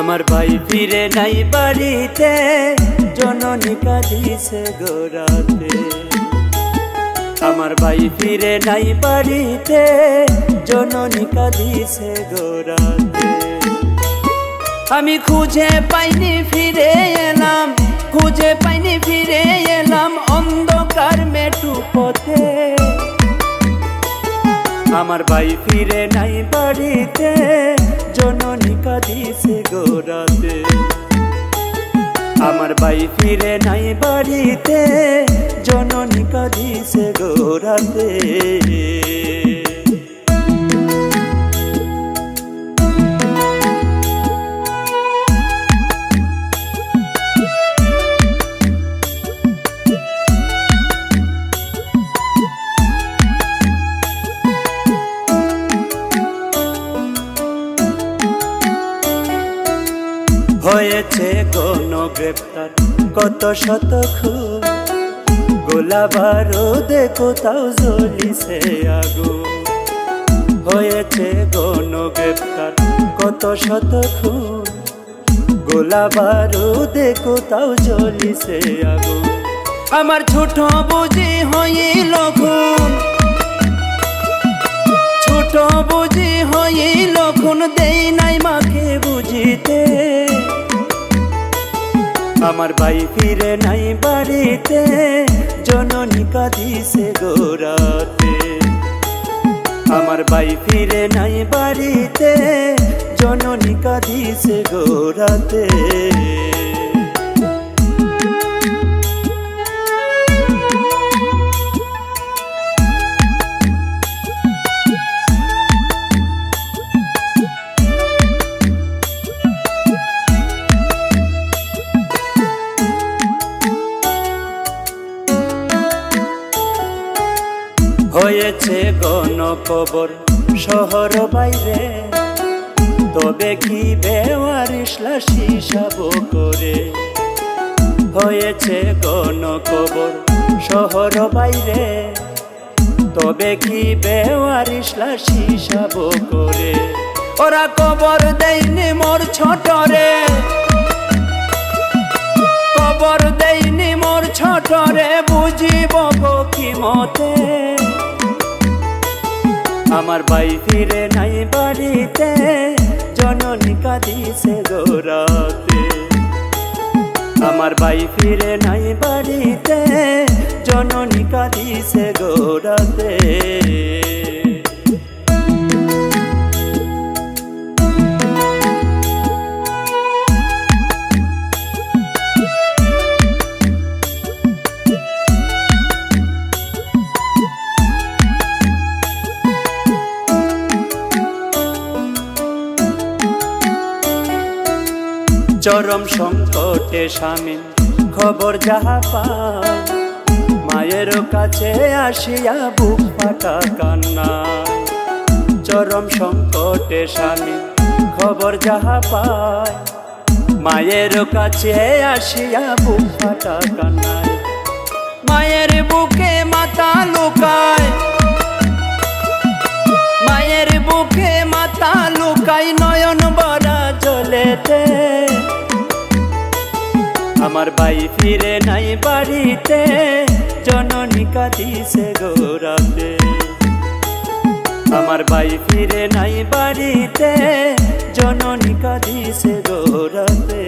আমার ভাই ফিরে নাই বাড়িতে, জননী কাঁদিছে গোরাতে। আমার ভাই ফিরে নাই বাড়িতে, জননী কাঁদিছে গোরাতে। আমি খুঁজে পাইনি ফিরে এলাম, খুঁজে পাইনি ফিরে এলাম অন্ধকার মেটু পথে। আমার ভাই ফিরে নাই বাড়িতে, জননী কাঁদিছে গোরাতে। আমার ভাই ফিরে নাই বাড়িতে, জননী কাঁদিছে গোরাতে। হয়েছে গণগ্রেপ্তার কত শত খুন, গোলা বারুদে কোথাও জ্বলিছে আগুন। হয়েছে গণগ্রেপ্তার কত শত খুন, গোলা বারুদে কোথাও জ্বলিছে আগুন। আমার ছোট বুঝি হইল খুন, ছোট বুঝি হইল খুন, দেই নাই মাকে বুঝিতে। আমার ভাই ফিরে নাই বাড়িতে, জননী কাঁদিছে গোরাতে। আমার ভাই ফিরে নাই বাড়িতে, জননী কাঁদিছে গোরাতে। হয়েছে গণকবর শহর বাইরে, তবে কি বেওয়ারিশ লাশ হিসাব করে। হয়েছে গণকবর শহর বাইরে, তবে কি বেওয়ারিশ লাশ হিসাব করে। ওরা কবর দেয়নি মোর ছোটরে, কবর দেয়নি মোর ছোটরে, বুঝিব কি মতে। আমার ভাই ফিরে নাই বাড়িতে, জননী কাঁদিছে গোরাতে। আমার ভাই ফিরে নাই বাড়িতে, জননী কাঁদিছে গোরাতে। চরম সংকটে স্বামী খবর যাহা পায়, মায়ের কাছে আসিয়া বুক ফাটা কান্না। চরম সংকটে স্বামী খবর যাহা পায়, মায়ের কাছে আসিয়া বুক ফাটা কান্নায়। মায়ের বুকে মাথা লুকায়, মায়ের বুকে মাথা লুকায়, নয়ন বরা জ্বলেতে। আমার ভাই ফিরে নাই বাড়িতে, জননী কাঁদিছে গোরাতে। আমার ভাই ফিরে নাই বাড়িতে, জননী কাঁদিছে গোরাতে।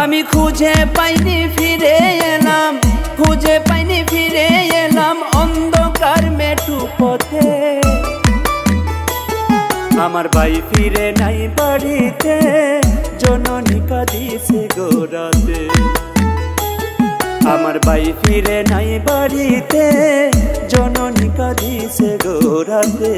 আমি খুঁজে পাইনি ফিরে এলাম, খুঁজে পাইনি ফিরে এলাম অন্ধকার মেটু পথে। আমার ভাই ফিরে নাই বাড়িতে, জননী কাঁদিছে গোরাতে। আমার ভাই ফিরে নাই বাড়িতে, জননী কাঁদিছে গোরাতে।